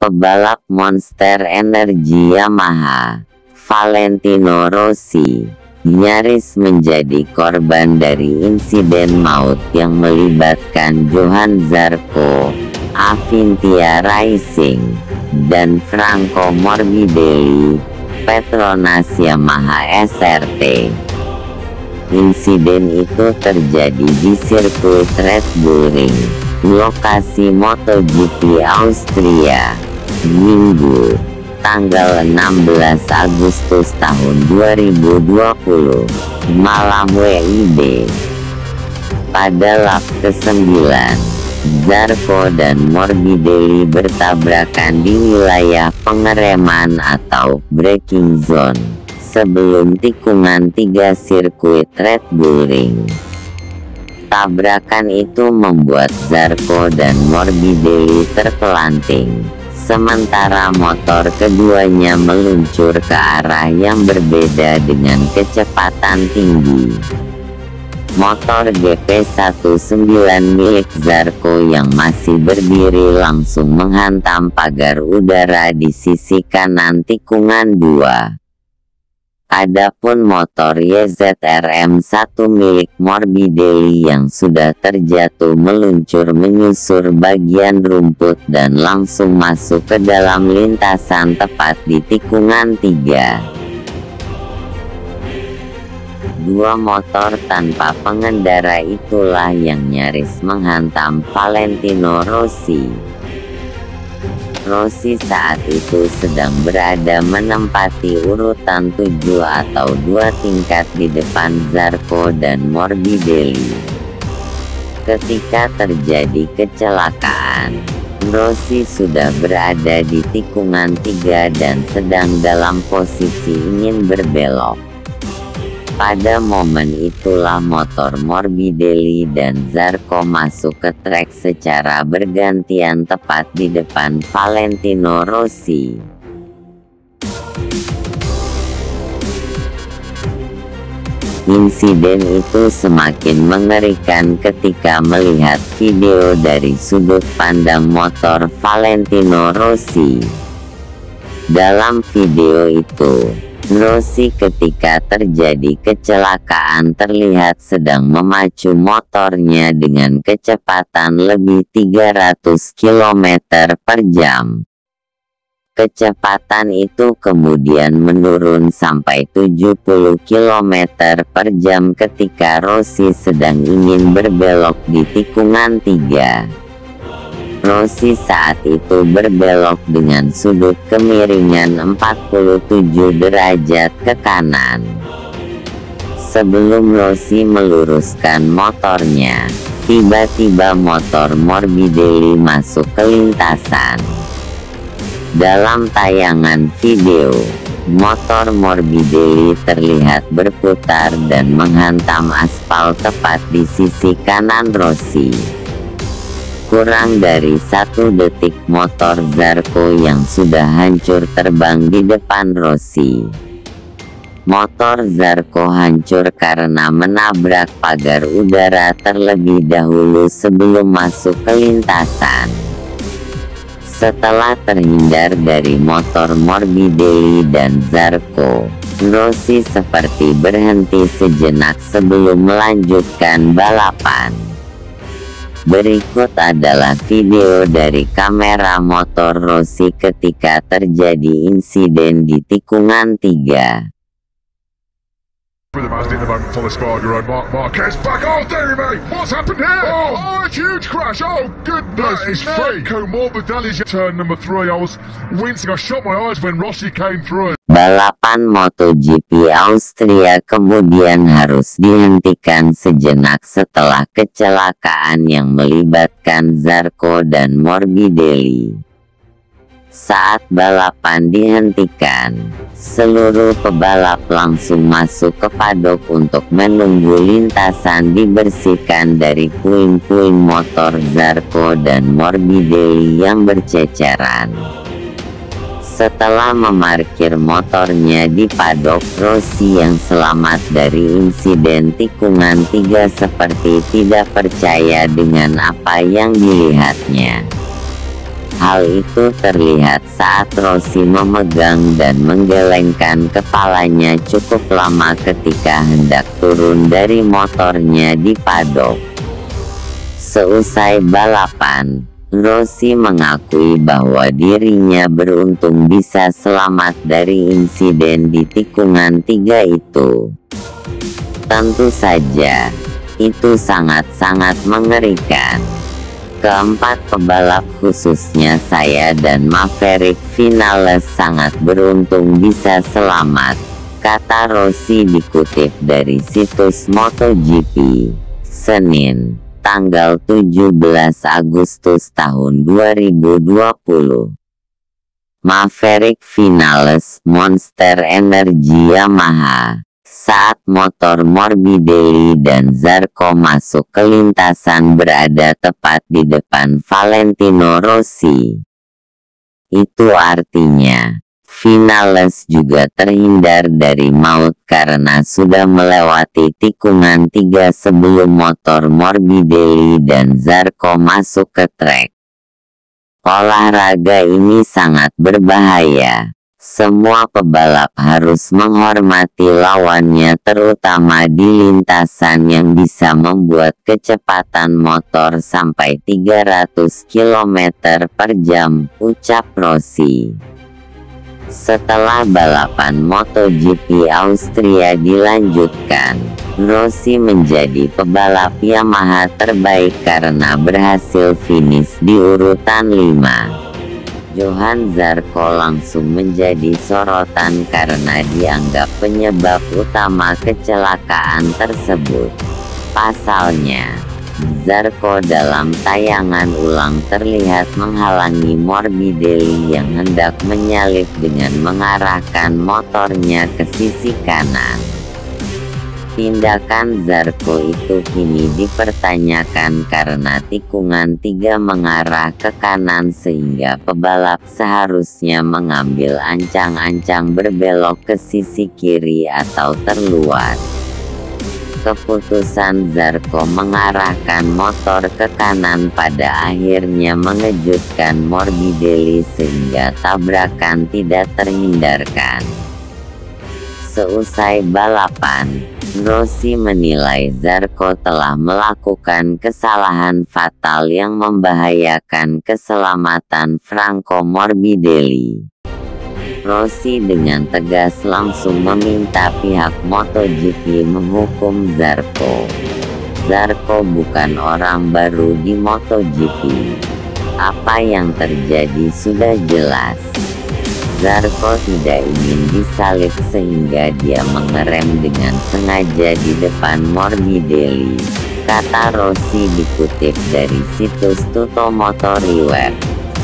pebalap Monster Energy Yamaha, Valentino Rossi, nyaris menjadi korban dari insiden maut yang melibatkan Johann Zarco, Avintia Racing, dan Franco Morbidelli, Petronas Yamaha SRT. Insiden itu terjadi di sirkuit Red Bull Ring, lokasi MotoGP Austria, Minggu, tanggal 16 Agustus tahun 2020, malam WIB. Pada lap ke-9, Zarco dan Morbidelli bertabrakan di wilayah pengereman atau braking zone, sebelum tikungan 3 sirkuit Red Bull Ring. Tabrakan itu membuat Zarco dan Morbidelli terpelanting, sementara motor keduanya meluncur ke arah yang berbeda dengan kecepatan tinggi. Motor GP19 milik Zarco yang masih berdiri langsung menghantam pagar udara di sisi kanan tikungan 2. Adapun motor YZR-M1 milik Morbidelli yang sudah terjatuh meluncur menyusur bagian rumput dan langsung masuk ke dalam lintasan tepat di tikungan 3. Dua motor tanpa pengendara itulah yang nyaris menghantam Valentino Rossi. Rossi saat itu sedang berada menempati urutan 7 atau 2 tingkat di depan Zarco dan Morbidelli. Ketika terjadi kecelakaan, Rossi sudah berada di tikungan 3 dan sedang dalam posisi ingin berbelok. Pada momen itulah motor Morbidelli dan Zarco masuk ke trek secara bergantian tepat di depan Valentino Rossi. Insiden itu semakin mengerikan ketika melihat video dari sudut pandang motor Valentino Rossi. Dalam video itu, Rossi ketika terjadi kecelakaan terlihat sedang memacu motornya dengan kecepatan lebih 300 km per jam. Kecepatan itu kemudian menurun sampai 70 km per jam ketika Rossi sedang ingin berbelok di tikungan 3. Rossi saat itu berbelok dengan sudut kemiringan 47 derajat ke kanan. Sebelum Rossi meluruskan motornya, tiba-tiba motor Morbidelli masuk ke lintasan. Dalam tayangan video, motor Morbidelli terlihat berputar dan menghantam aspal tepat di sisi kanan Rossi. Kurang dari 1 detik motor Zarco yang sudah hancur terbang di depan Rossi. Motor Zarco hancur karena menabrak pagar udara terlebih dahulu sebelum masuk ke lintasan. Setelah terhindar dari motor Morbidelli dan Zarco, Rossi seperti berhenti sejenak sebelum melanjutkan balapan. Berikut adalah video dari kamera motor Rossi ketika terjadi insiden di tikungan 3. With the in the moment for the Spargo and Marquez back. Oh, dear me! What's happened here? Oh, a huge crash! Oh, goodness! It's Franco Morbidelli's turn number 3. I was wincing. I shut my eyes when Rossi came through. Balapan MotoGP Austria kemudian harus dihentikan sejenak setelah kecelakaan yang melibatkan Zarco dan Morbidelli. Saat balapan dihentikan, seluruh pebalap langsung masuk ke paddock untuk menunggu lintasan dibersihkan dari puing-puing motor Zarco dan Morbidelli yang berceceran. Setelah memarkir motornya di paddock, Rossi yang selamat dari insiden tikungan 3 seperti tidak percaya dengan apa yang dilihatnya. Hal itu terlihat saat Rossi memegang dan menggelengkan kepalanya cukup lama ketika hendak turun dari motornya di paddock. Seusai balapan, Rossi mengakui bahwa dirinya beruntung bisa selamat dari insiden di tikungan 3 itu. Tentu saja, itu sangat-sangat mengerikan. Keempat pebalap khususnya saya dan Maverick Vinales sangat beruntung bisa selamat, kata Rossi dikutip dari situs MotoGP, Senin, tanggal 17 Agustus tahun 2020. Maverick Vinales Monster Energy Yamaha. Saat motor Morbidelli dan Zarco masuk ke lintasan berada tepat di depan Valentino Rossi. Itu artinya, Vinales juga terhindar dari maut karena sudah melewati tikungan 3 sebelum motor Morbidelli dan Zarco masuk ke trek. Olahraga ini sangat berbahaya. Semua pebalap harus menghormati lawannya terutama di lintasan yang bisa membuat kecepatan motor sampai 300 km per jam, ucap Rossi. Setelah balapan MotoGP Austria dilanjutkan, Rossi menjadi pebalap Yamaha terbaik karena berhasil finish di urutan 5. Johann Zarco langsung menjadi sorotan karena dianggap penyebab utama kecelakaan tersebut. Pasalnya, Zarco dalam tayangan ulang terlihat menghalangi Morbidelli yang hendak menyalip dengan mengarahkan motornya ke sisi kanan. Tindakan Zarco itu kini dipertanyakan karena tikungan 3 mengarah ke kanan sehingga pebalap seharusnya mengambil ancang-ancang berbelok ke sisi kiri atau terluar. Keputusan Zarco mengarahkan motor ke kanan pada akhirnya mengejutkan Morbidelli sehingga tabrakan tidak terhindarkan. Seusai balapan, Rossi menilai Zarco telah melakukan kesalahan fatal yang membahayakan keselamatan Franco Morbidelli. Rossi dengan tegas langsung meminta pihak MotoGP menghukum Zarco. Zarco bukan orang baru di MotoGP. Apa yang terjadi sudah jelas. Zarco tidak ingin disalip sehingga dia mengerem dengan sengaja di depan Morbidelli, kata Rossi dikutip dari situs Tuttomotorreview,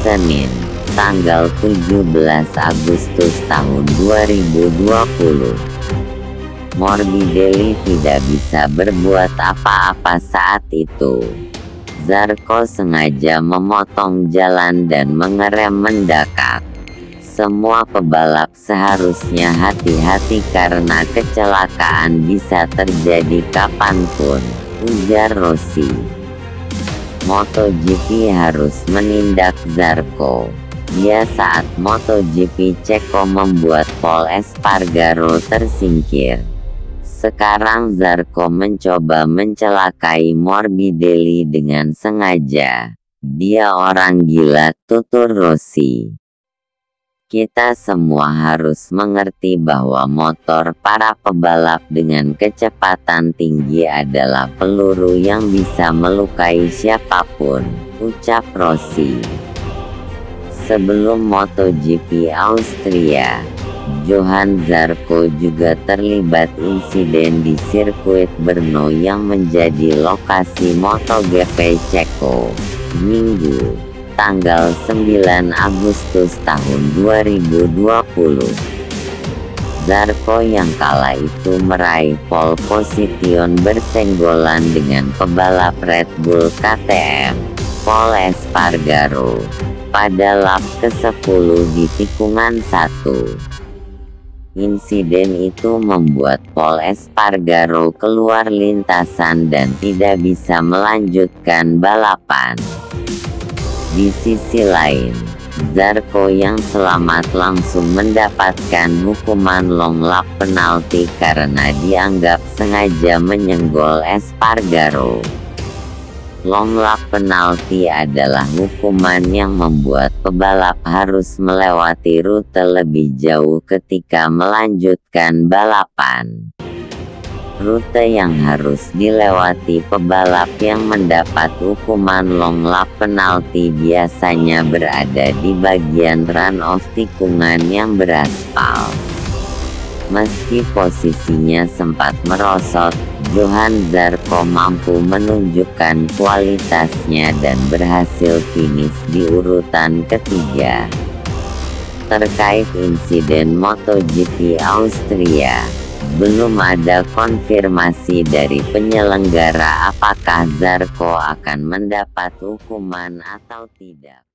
Senin, tanggal 17 Agustus tahun 2020. Morbidelli tidak bisa berbuat apa-apa saat itu. Zarco sengaja memotong jalan dan mengerem mendadak. Semua pebalap seharusnya hati-hati karena kecelakaan bisa terjadi kapanpun, ujar Rossi. MotoGP harus menindak Zarco. Dia saat MotoGP Ceko membuat Pol Espargaro tersingkir. Sekarang Zarco mencoba mencelakai Morbidelli dengan sengaja. Dia orang gila, tutur Rossi. Kita semua harus mengerti bahwa motor para pebalap dengan kecepatan tinggi adalah peluru yang bisa melukai siapapun, ucap Rossi. Sebelum MotoGP Austria, Johann Zarco juga terlibat insiden di sirkuit Brno yang menjadi lokasi MotoGP Ceko, Minggu, tanggal 9 Agustus tahun 2020. Zarco yang kala itu meraih pole position bersenggolan dengan pebalap Red Bull KTM, Pol Espargaro, pada lap ke-10 di tikungan 1. Insiden itu membuat Pol Espargaro keluar lintasan dan tidak bisa melanjutkan balapan. Di sisi lain, Zarco yang selamat langsung mendapatkan hukuman long lap penalti karena dianggap sengaja menyenggol Espargaro. Long lap penalti adalah hukuman yang membuat pebalap harus melewati rute lebih jauh ketika melanjutkan balapan. Rute yang harus dilewati pebalap yang mendapat hukuman long lap penalti biasanya berada di bagian run-off tikungan yang beraspal. Meski posisinya sempat merosot, Johann Zarco mampu menunjukkan kualitasnya dan berhasil finish di urutan ketiga. Terkait insiden MotoGP Austria, belum ada konfirmasi dari penyelenggara apakah Zarco akan mendapat hukuman atau tidak.